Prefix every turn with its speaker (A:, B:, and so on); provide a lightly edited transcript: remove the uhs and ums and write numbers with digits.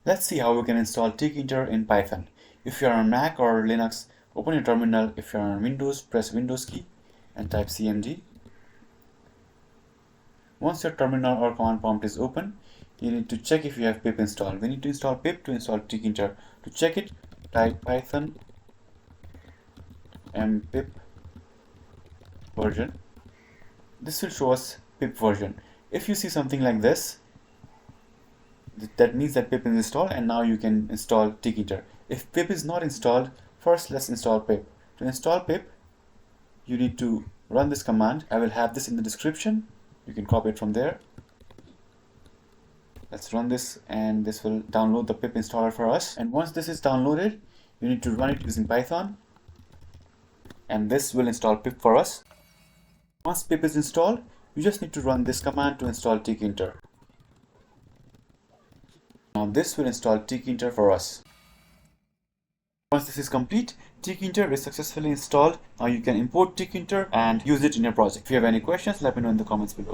A: Let's see how we can install Tkinter in Python. If you are on Mac or Linux, open your terminal. If you are on Windows, press Windows key and type cmd. Once your terminal or command prompt is open, you need to check if you have pip installed. We need to install pip to install Tkinter. To check it, type python mpip version. This will show us pip version. If you see something like this, that means that pip is installed, and now you can install Tkinter. If pip is not installed, first let's install pip. To install pip, you need to run this command. I will have this in the description. You can copy it from there. Let's run this, and this will download the pip installer for us. And once this is downloaded, you need to run it using Python, and this will install pip for us. Once pip is installed, you just need to run this command to install Tkinter. Now this will install Tkinter for us. Once this is complete, Tkinter is successfully installed. Now you can import Tkinter and use it in your project. If you have any questions, let me know in the comments below.